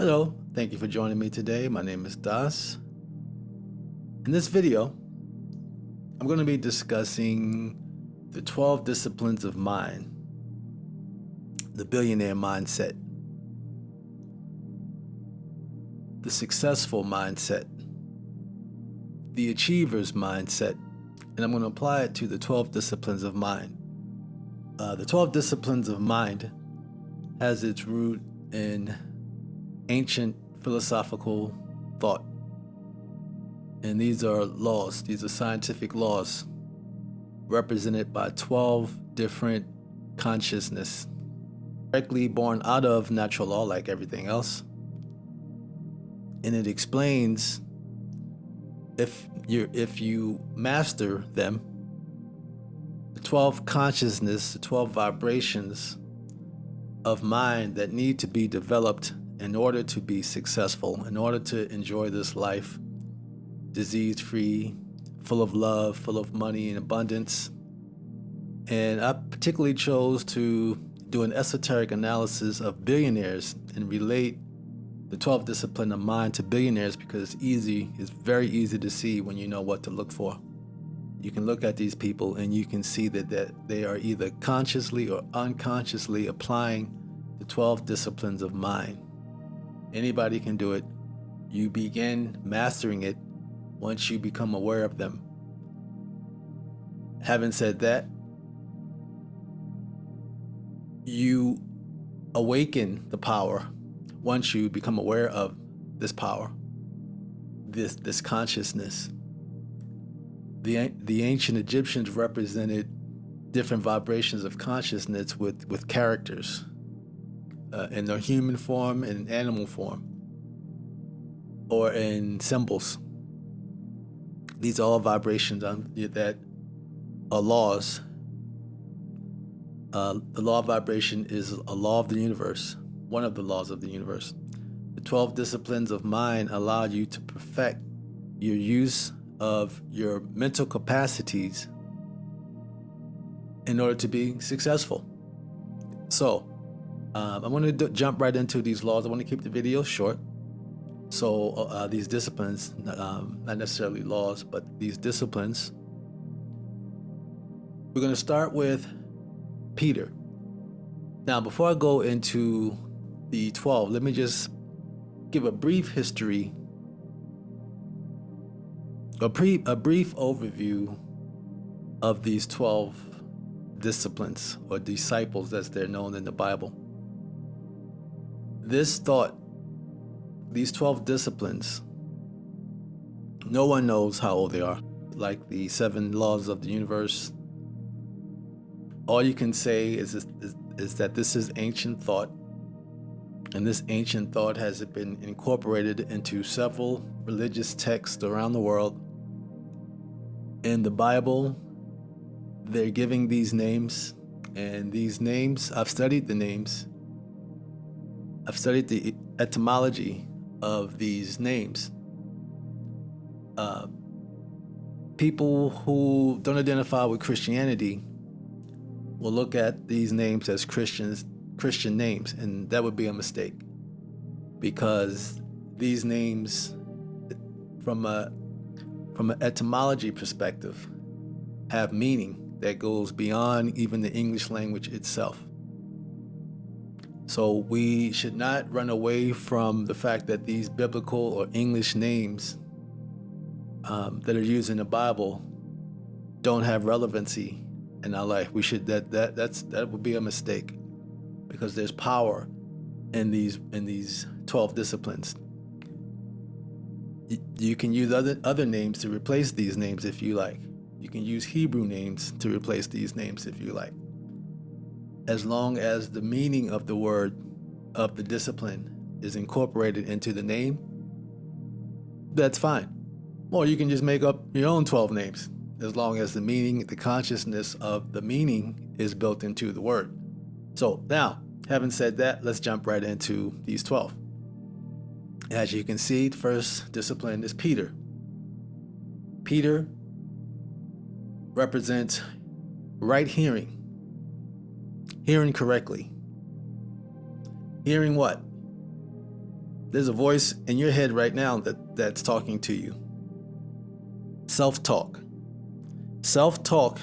Hello, thank you for joining me today. My name is Das. In this video, I'm going to be discussing the 12 disciplines of mind, the billionaire mindset, the successful mindset, the achiever's mindset, and I'm going to apply it to the 12 disciplines of mind. The 12 disciplines of mind has its root in ancient philosophical thought. And these are laws, these are scientific laws represented by 12 different consciousness, directly born out of natural law like everything else. And it explains if you master them, the 12 consciousness, the 12 vibrations of mind that need to be developed in order to be successful, in order to enjoy this life, disease-free, full of love, full of money and abundance. And I particularly chose to do an esoteric analysis of billionaires and relate the 12 discipline of mind to billionaires because it's very easy to see when you know what to look for. You can look at these people and you can see that they are either consciously or unconsciously applying the 12 disciplines of mind. Anybody can do it. You begin mastering it once you become aware of them. Having said that, you awaken the power once you become aware of this power, this consciousness. The ancient Egyptians represented different vibrations of consciousness with characters in their human form and animal form, or in symbols. These are all vibrations that are laws. The law of vibration is a law of the universe, one of the laws of the universe. The 12 disciplines of mind allow you to perfect your use of your mental capacities in order to be successful. So, I'm going to jump right into these laws. I want to keep the video short. So these disciplines, not necessarily laws, but these disciplines. We're going to start with Peter. Now, before I go into the 12, let me just give a brief history, a brief overview of these 12 disciplines, or disciples as they're known in the Bible. This thought, these 12 disciplines, no one knows how old they are. Like the 7 laws of the universe, all you can say is that this is ancient thought, and this ancient thought has been incorporated into several religious texts around the world. In the Bible, they're giving these names, and these names, I've studied the names. I've studied the etymology of these names. People who don't identify with Christianity will look at these names as Christian names, and that would be a mistake, because these names, from an etymology perspective, have meaning that goes beyond even the English language itself. So we should not run away from the fact that these biblical or English names that are used in the Bible don't have relevancy in our life. We should that would be a mistake, because there's power in these 12 disciplines. You can use other names to replace these names if you like. You can use Hebrew names to replace these names if you like. As long as the meaning of the word of the discipline is incorporated into the name, that's fine. Or you can just make up your own 12 names, as long as the meaning, the consciousness of the meaning is built into the word. So now, having said that, let's jump right into these 12. As you can see, the first discipline is Peter. Peter represents right hearing. Hearing correctly. Hearing what? There's a voice in your head right now that's talking to you. Self-talk. Self-talk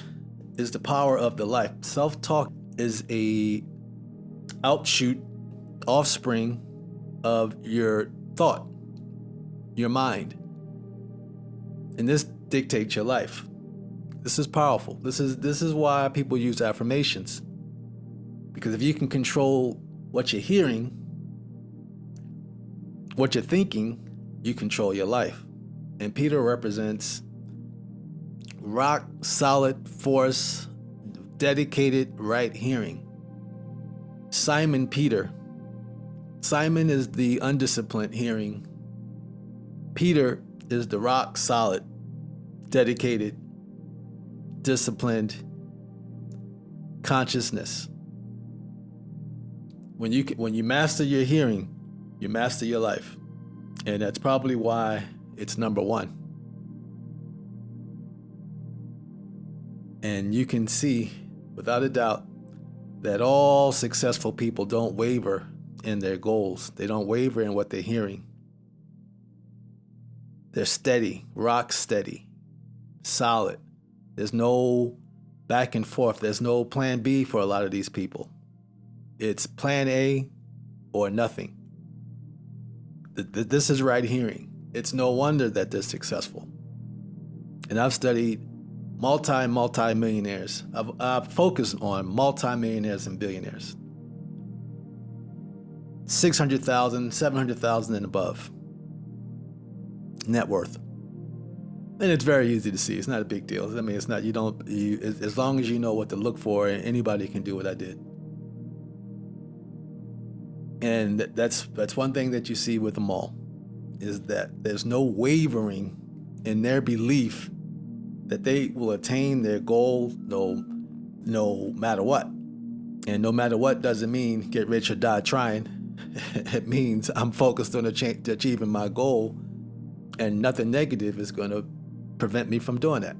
is the power of the life. Self-talk is a offspring of your thought, your mind. And this dictates your life. This is powerful. This is why people use affirmations. Because if you can control what you're hearing, what you're thinking, you control your life. And Peter represents rock solid force, dedicated right hearing. Simon Peter. Simon is the undisciplined hearing. Peter is the rock solid, dedicated, disciplined consciousness. When you master your hearing, you master your life. And that's probably why it's number one. And you can see, without a doubt, that all successful people don't waver in their goals. They don't waver in what they're hearing. They're steady, rock steady, solid. There's no back and forth. There's no plan B for a lot of these people. It's plan A or nothing. This is right hearing. It's no wonder that they're successful. And I've studied multi-millionaires. I've focused on multi-millionaires and billionaires. 600,000, 700,000 and above net worth. And it's very easy to see. It's not a big deal. I mean, it's not, as long as you know what to look for, anybody can do what I did. And that's one thing that you see with them all, is that there's no wavering in their belief that they will attain their goal no matter what. And no matter what doesn't mean get rich or die trying. It means I'm focused on achieving my goal, and nothing negative is going to prevent me from doing that.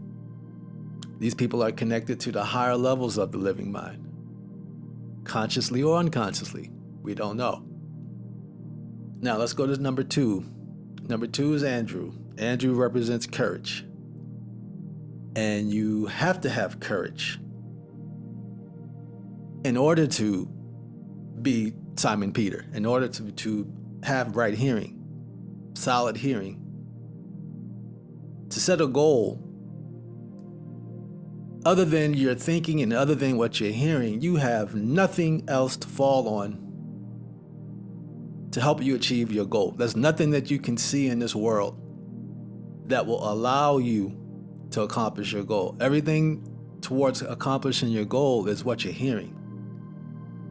These people are connected to the higher levels of the living mind, consciously or unconsciously. We don't know. Now let's go to number 2. Number 2 is Andrew. Andrew represents courage. And you have to have courage in order to be Simon Peter, in order to have right hearing, solid hearing. To set a goal, other than your thinking and other than what you're hearing, you have nothing else to fall on to help you achieve your goal. There's nothing that you can see in this world that will allow you to accomplish your goal. Everything towards accomplishing your goal is what you're hearing.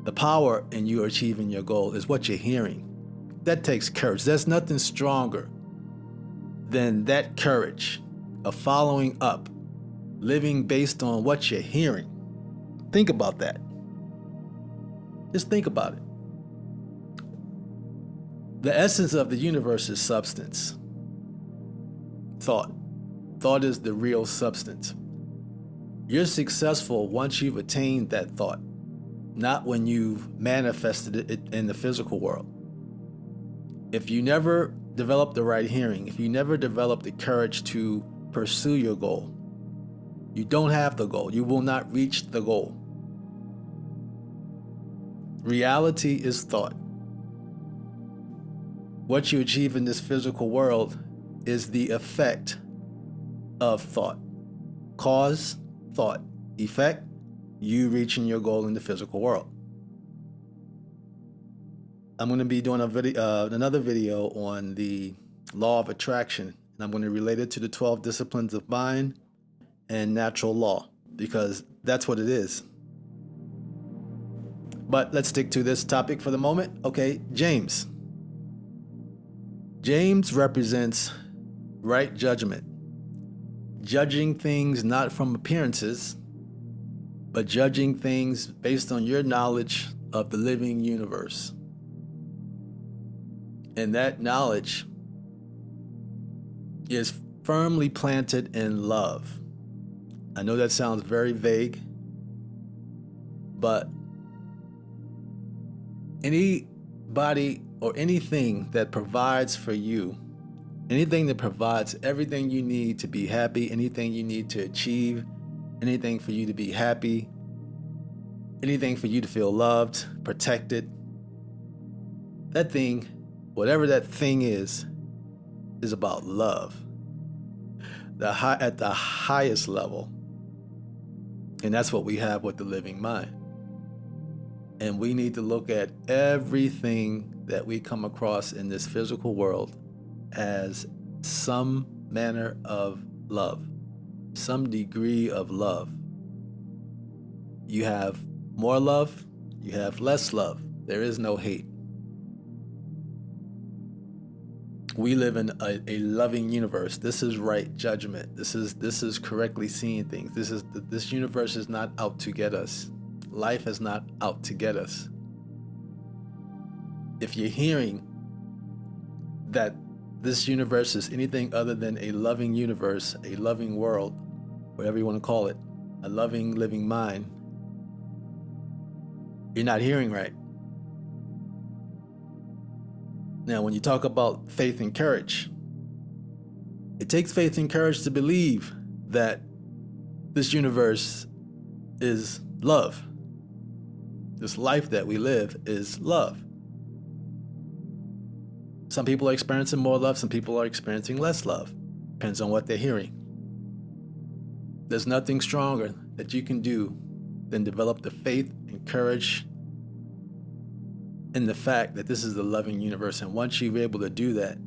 The power in you achieving your goal is what you're hearing. That takes courage. There's nothing stronger than that courage of following up, living based on what you're hearing. Think about that. Just think about it. The essence of the universe is substance. Thought. Thought is the real substance. You're successful once you've attained that thought, not when you've manifested it in the physical world. If you never develop the right hearing, if you never develop the courage to pursue your goal, you don't have the goal. You will not reach the goal. Reality is thought. What you achieve in this physical world is the effect of thought. Cause, thought. Effect, you reaching your goal in the physical world. I'm going to be doing another video on the law of attraction, and I'm going to relate it to the 12 disciplines of mind and natural law, because that's what it is. But let's stick to this topic for the moment. Okay, James. James represents right judgment. Judging things not from appearances, but judging things based on your knowledge of the living universe. And that knowledge is firmly planted in love. I know that sounds very vague, but anybody or anything that provides for you, anything that provides everything you need to be happy, anything you need to achieve, anything for you to be happy, anything for you to feel loved, protected, that thing, whatever that thing is about love. At the highest level. And that's what we have with the living mind. And we need to look at everything that we come across in this physical world as some manner of love, some degree of love. You have more love, you have less love. There is no hate. We live in a loving universe. This is right judgment. This is correctly seeing things. This universe is not out to get us. Life is not out to get us. If you're hearing that this universe is anything other than a loving universe, a loving world, whatever you want to call it, a loving, living mind, you're not hearing right. Now, when you talk about faith and courage, it takes faith and courage to believe that this universe is love. This life that we live is love. Some people are experiencing more love, some people are experiencing less love. Depends on what they're hearing. There's nothing stronger that you can do than develop the faith and courage in the fact that this is the loving universe. And once you're able to do that,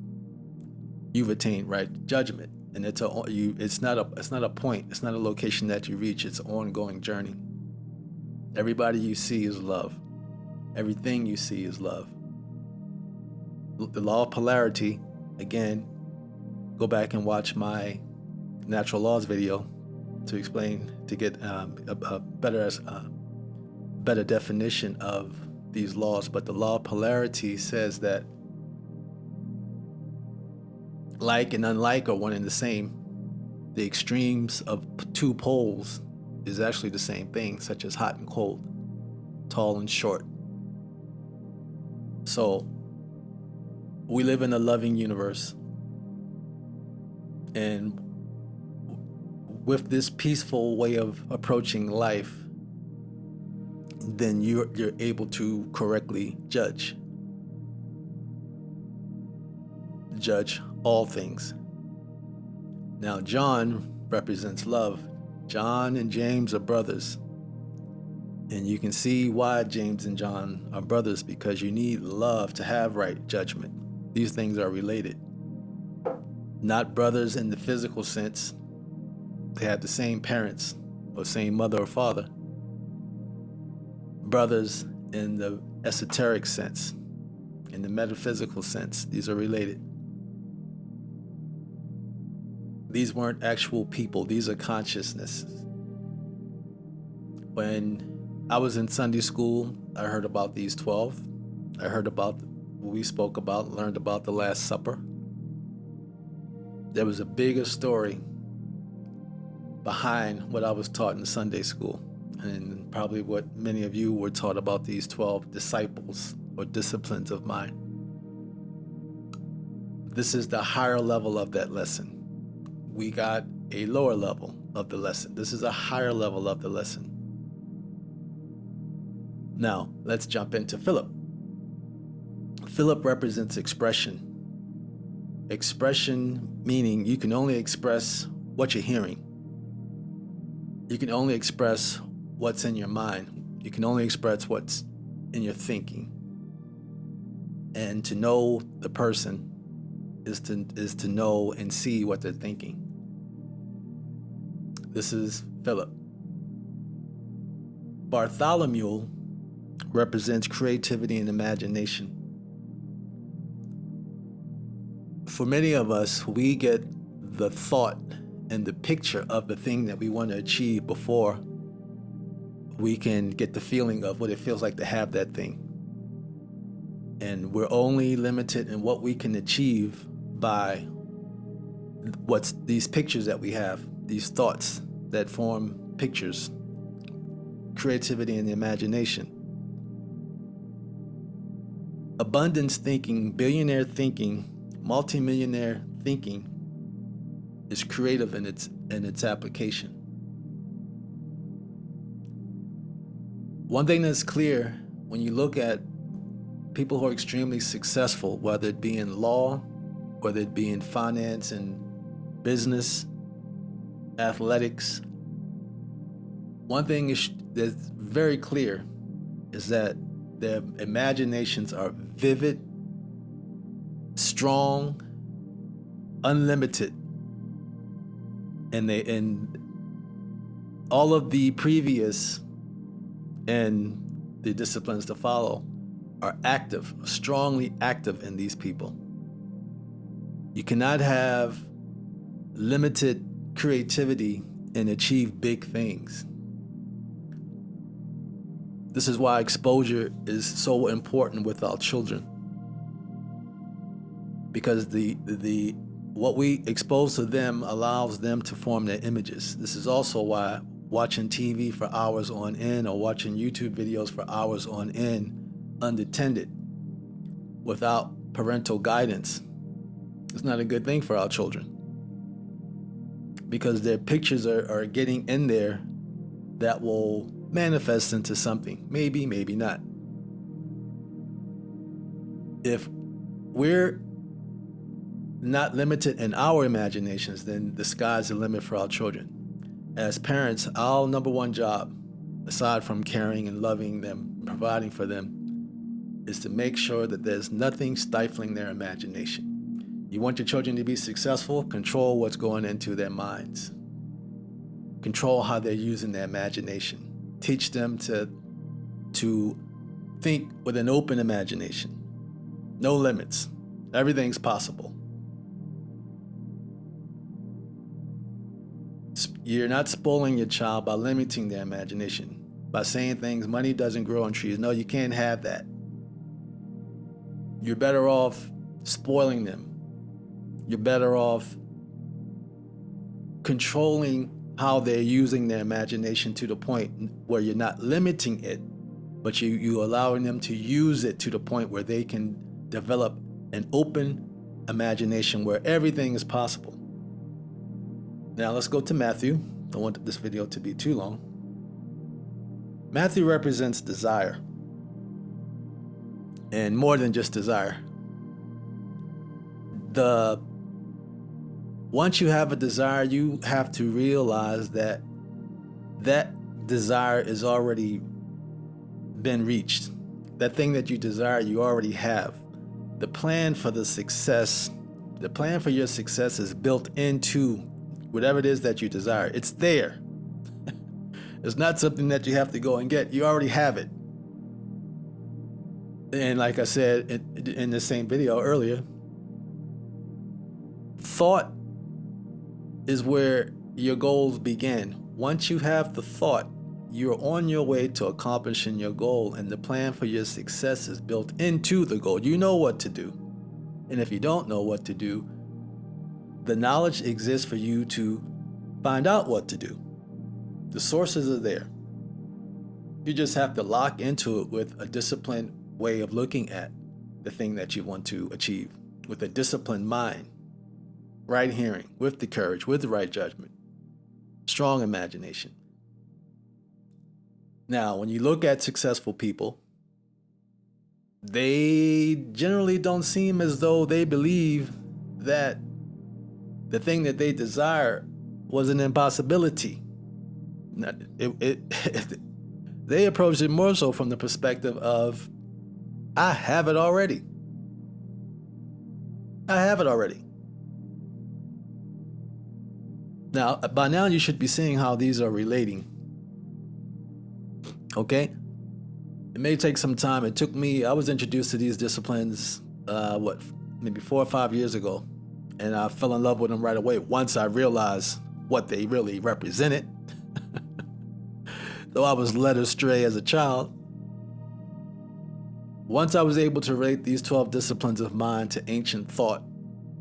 you've attained right judgment. And it's not a point, it's not a location that you reach, it's an ongoing journey. Everybody you see is love. Everything you see is love. The law of polarity, again, go back and watch my natural laws video to explain, to get a better definition of these laws. But the law of polarity says that like and unlike are one and the same. The extremes of two poles is actually the same thing, such as hot and cold, tall and short. So we live in a loving universe, and with this peaceful way of approaching life, then you're able to correctly judge all things. Now, John represents love. John and James are brothers. And you can see why James and John are brothers, because you need love to have right judgment. These things are related. Not brothers in the physical sense. They have the same parents or same mother or father. Brothers in the esoteric sense, in the metaphysical sense. These are related. These weren't actual people. These are consciousnesses. When I was in Sunday school, I heard about these 12. I heard about what we spoke about, learned about the Last Supper. There was a bigger story behind what I was taught in Sunday school, and probably what many of you were taught about these 12 disciples or disciplines of mine. This is the higher level of that lesson. We got a lower level of the lesson. This is a higher level of the lesson. Now, let's jump into Philip. Philip represents expression. Expression meaning you can only express what you're hearing. You can only express what's in your mind. You can only express what's in your thinking. And to know the person is to know and see what they're thinking. This is Philip. Bartholomew represents creativity and imagination. For many of us, we get the thought and the picture of the thing that we want to achieve before we can get the feeling of what it feels like to have that thing. And we're only limited in what we can achieve by what's these pictures that we have, these thoughts that form pictures, creativity and the imagination. abundance thinking, billionaire thinking, multimillionaire thinking is creative in its application. One thing that's clear when you look at people who are extremely successful, whether it be in law, whether it be in finance and business, athletics, one thing that's very clear is that their imaginations are vivid, strong, unlimited, and all of the previous and the disciplines to follow are active, strongly active in these people. You cannot have limited creativity and achieve big things. This is why exposure is so important with our children, because what we expose to them allows them to form their images. This is also why watching TV for hours on end or watching YouTube videos for hours on end unattended without parental guidance is not a good thing for our children, because their pictures are getting in there that will manifest into something. Maybe, maybe not. If we're not limited in our imaginations, then the sky's the limit for our children. As parents, our number one job, aside from caring and loving them, providing for them, is to make sure that there's nothing stifling their imagination. You want your children to be successful? Control what's going into their minds. Control how they're using their imagination. Teach them to think with an open imagination. No limits. Everything's possible. You're not spoiling your child by limiting their imagination, by saying things, money doesn't grow on trees. No, you can't have that. You're better off spoiling them. You're better off controlling how they're using their imagination to the point where you're not limiting it, but you allowing them to use it to the point where they can develop an open imagination where everything is possible. Now let's go to Matthew. Don't want this video to be too long. Matthew represents desire, and more than just desire. Once you have a desire, you have to realize that desire is already been reached. That thing that you desire, you already have. The plan for your success is built into whatever it is that you desire. It's there. It's not something that you have to go and get. You already have it. And like I said in the same video earlier, thought is where your goals begin. Once you have the thought, you're on your way to accomplishing your goal, and the plan for your success is built into the goal. You know what to do. And if you don't know what to do, the knowledge exists for you to find out what to do. The sources are there. You just have to lock into it with a disciplined way of looking at the thing that you want to achieve, with a disciplined mind, right hearing, with the courage, with the right judgment, strong imagination. Now, when you look at successful people, they generally don't seem as though they believe that the thing that they desire was an impossibility. They approach it more so from the perspective of, I have it already. I have it already. Now, by now you should be seeing how these are relating. Okay? It may take some time. It took me, I was introduced to these disciplines, maybe 4 or 5 years ago. And I fell in love with them right away once I realized what they really represented. Though I was led astray as a child. Once I was able to relate these 12 disciplines of mind to ancient thought,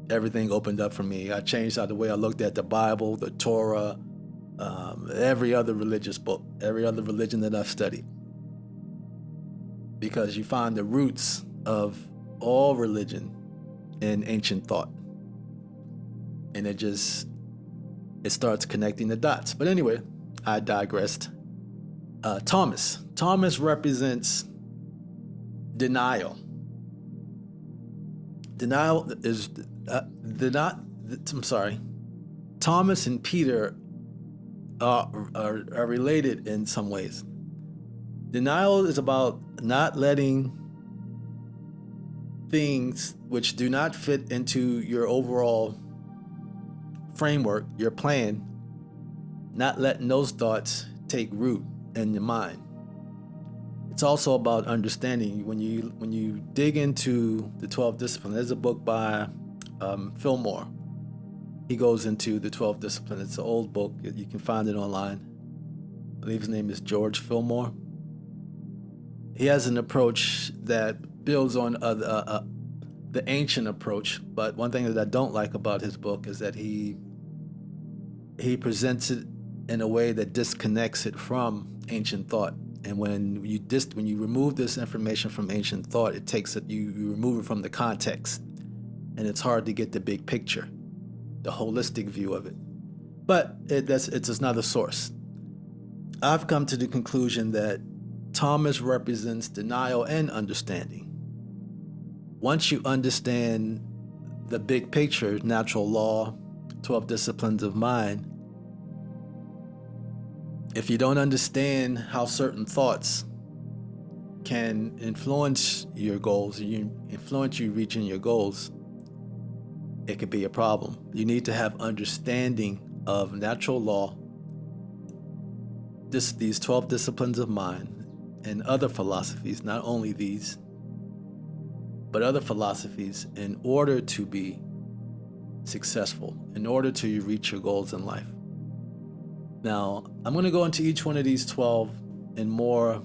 everything opened up for me. I changed out the way I looked at the Bible, the Torah, every other religious book, every other religion that I've studied. Because you find the roots of all religion and ancient thought. And it starts connecting the dots. But anyway, I digressed. Thomas. Thomas represents denial. Denial is Thomas and Peter are related in some ways. Denial is about not letting things which do not fit into your overall framework, your plan, not letting those thoughts take root in your mind. It's also about understanding. When you dig into the 12 disciplines, there's a book by Fillmore. He goes into the 12 disciplines. It's an old book. You can find it online. I believe his name is George Fillmore. He has an approach that builds on the ancient approach, but one thing that I don't like about his book is that he presents it in a way that disconnects it from ancient thought. And when you remove this information from ancient thought, it takes it, you remove it from the context, and it's hard to get the big picture, the holistic view of it. But it's another source. I've come to the conclusion that Thomas represents denial and understanding. Once you understand the big picture, natural law, 12 disciplines of mind, if you don't understand how certain thoughts can influence your goals, influence you reaching your goals, it could be a problem. You need to have understanding of natural law, these 12 disciplines of mind, and other philosophies, not only these, but other philosophies, in order to be successful, in order to reach your goals in life. Now, I'm going to go into each one of these 12 in more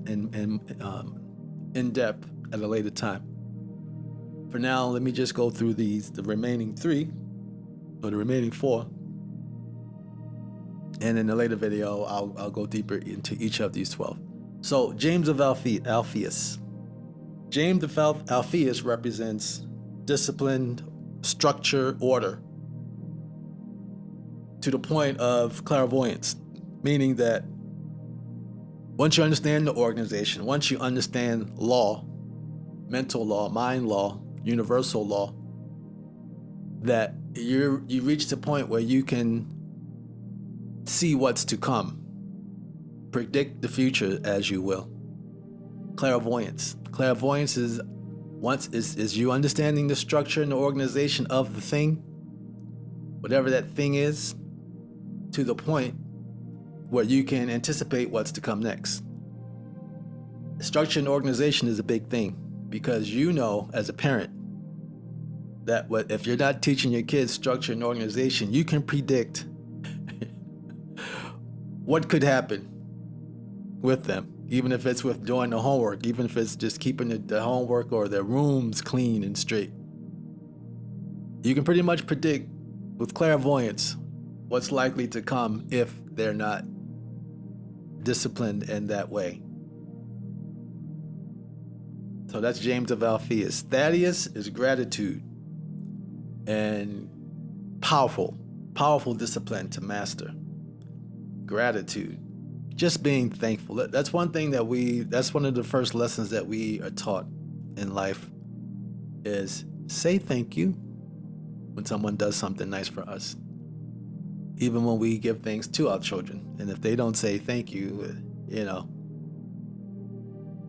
in depth at a later time. For now, let me just go through the remaining 3, or the remaining 4. And in a later video, I'll go deeper into each of these 12. So, James of Alphaeus. James of Alphaeus represents disciplined, structure, order, to the point of clairvoyance, meaning that once you understand the organization, once you understand law, mental law, mind law, universal law, that you reach the point where you can see what's to come, predict the future as you will. Clairvoyance. Clairvoyance is you understanding the structure and the organization of the thing, whatever that thing is, to the point where you can anticipate what's to come next. Structure and organization is a big thing, because you know as a parent that if you're not teaching your kids structure and organization, you can predict what could happen with them, even if it's with doing the homework, even if it's just keeping the homework or their rooms clean and straight. You can pretty much predict with clairvoyance what's likely to come if they're not disciplined in that way. So that's James of Alphaeus. Thaddeus is gratitude and powerful discipline to master. Gratitude, just being thankful. That's one thing that's one of the first lessons that we are taught in life, is say thank you when someone does something nice for us. Even when we give things to our children, and if they don't say thank you,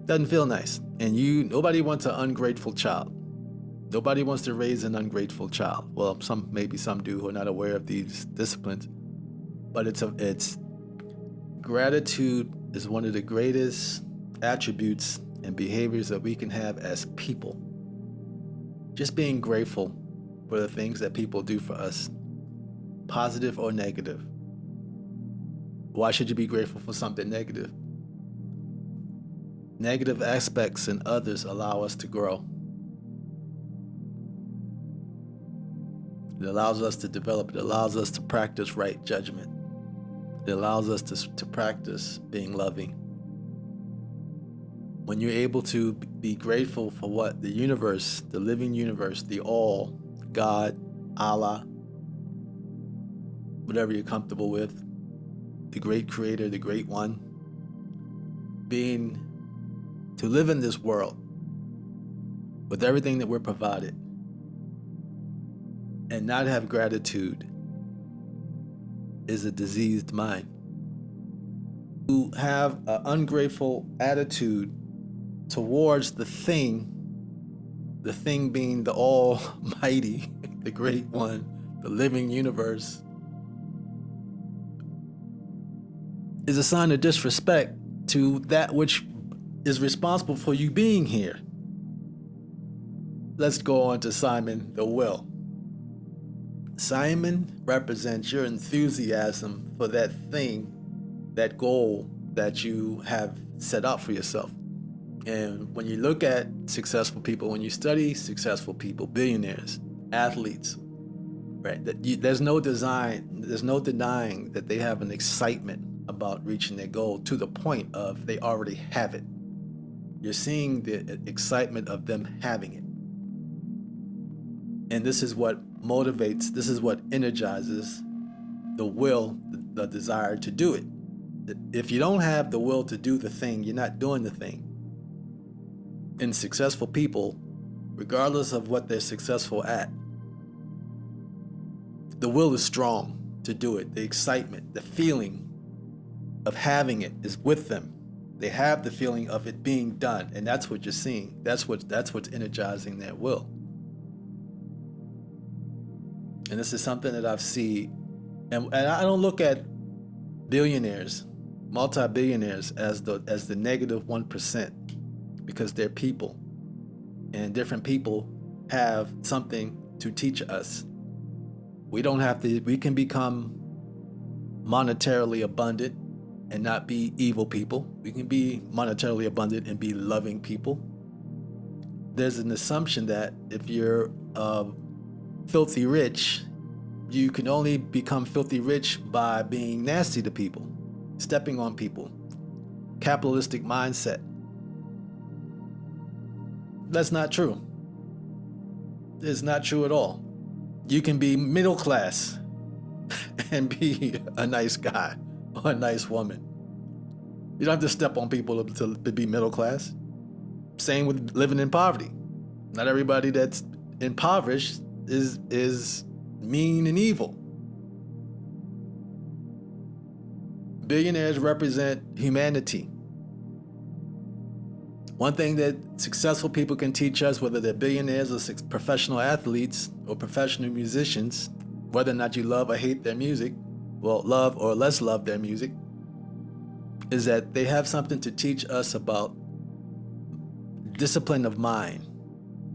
doesn't feel nice. And nobody wants an ungrateful child. Nobody wants to raise an ungrateful child. Well, maybe some do who are not aware of these disciplines. But it's gratitude is one of the greatest attributes and behaviors that we can have as people. Just being grateful for the things that people do for us, positive or negative. Why should you be grateful for something negative? Negative aspects in others allow us to grow. It allows us to develop. It allows us to practice right judgment. It allows us to practice being loving. when you're able to be grateful for what the universe, the living universe, the all, God, Allah, whatever you're comfortable with, the great creator, the great one, to live in this world with everything that we're provided and not have gratitude is a diseased mind. To have an ungrateful attitude towards the thing being the Almighty, the Great One, the living universe, is a sign of disrespect to that which is responsible for you being here. Let's go on to Simon the Will. Simon represents your enthusiasm for that thing, that goal that you have set out for yourself. And when you look at successful people, when you study successful people, billionaires, athletes, right, there's no denying that they have an excitement about reaching their goal to the point of they already have it. You're seeing the excitement of them having it. And this is what motivates, this is what energizes the will, the desire to do it. If you don't have the will to do the thing, you're not doing the thing. And successful people, regardless of what they're successful at, the will is strong to do it. The excitement, the feeling of having it is with them. They have the feeling of it being done, and that's what you're seeing. That's what's energizing their will. And this is something that I've seen, and I don't look at billionaires, multi-billionaires as the negative 1%, because they're people, and different people have something to teach us. We can become monetarily abundant and not be evil people. We can be monetarily abundant and be loving people. There's an assumption that if you're filthy rich, you can only become filthy rich by being nasty to people, stepping on people. Capitalistic mindset. That's not true. It's not true at all. You can be middle class and be a nice guy or a nice woman. You don't have to step on people to be middle class. Same with living in poverty. Not everybody that's impoverished is mean and evil. Billionaires represent humanity. One thing that successful people can teach us, whether they're billionaires or professional athletes or professional musicians, whether or not you love or hate their music, well, love or less love their music, is that they have something to teach us about discipline of mind.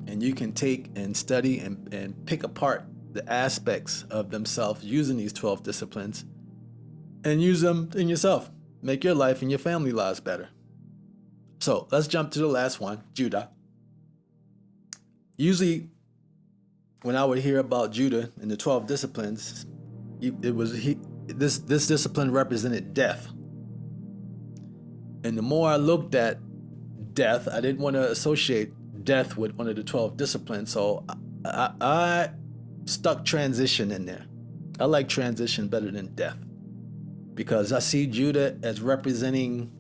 And you can take and study and pick apart the aspects of themselves using these 12 disciplines and use them in yourself. Make your life and your family lives better. So let's jump to the last one, Judah. Usually when I would hear about Judah and the 12 disciplines, this discipline represented death. And the more I looked at death, I didn't want to associate death with one of the 12 disciplines, so I stuck transition in there. I like transition better than death because I see Judah as representing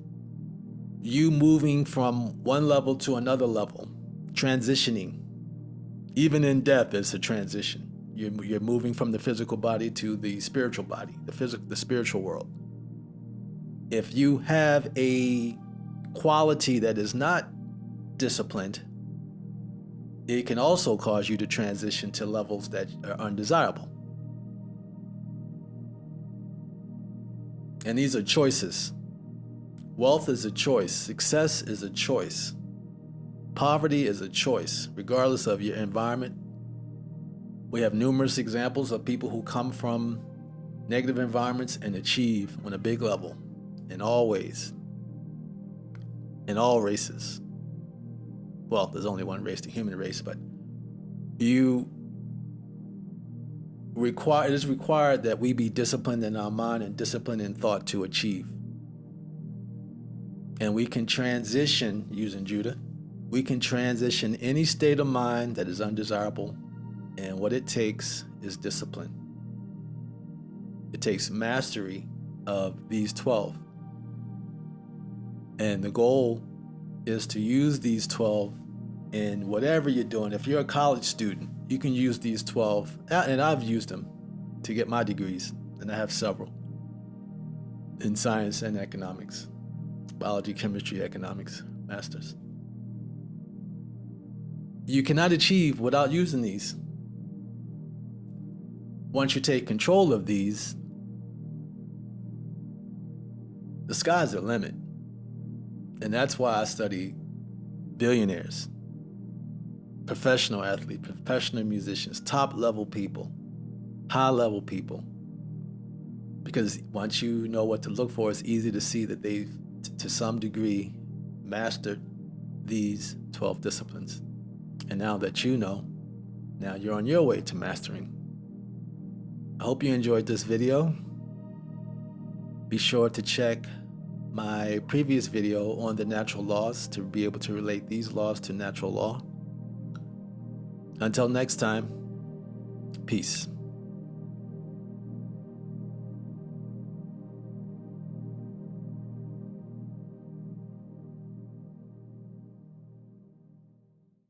you moving from one level to another level, transitioning. Even in death, it's a transition. You're moving from the physical body to the spiritual body, the spiritual world. If you have a quality that is not disciplined, it can also cause you to transition to levels that are undesirable. And these are choices. Wealth is a choice. Success is a choice. Poverty is a choice, regardless of your environment. We have numerous examples of people who come from negative environments and achieve on a big level in all ways, in all races. Well, there's only one race, the human race, but it is required that we be disciplined in our mind and disciplined in thought to achieve. And we can transition, using Judah, we can transition any state of mind that is undesirable. And what it takes is discipline. It takes mastery of these 12. And the goal is to use these 12 in whatever you're doing. If you're a college student, you can use these 12, and I've used them to get my degrees, and I have several in science and economics, biology, chemistry, economics, masters. You cannot achieve without using these. Once you take control of these, the sky's the limit. And that's why I study billionaires, professional athletes, professional musicians, top level people, high level people. Because once you know what to look for, it's easy to see that they've, to some degree, mastered these 12 disciplines. And now that you know, now you're on your way to mastering. I hope you enjoyed this video. Be sure to check my previous video on the natural laws to be able to relate these laws to natural law. Until next time, peace.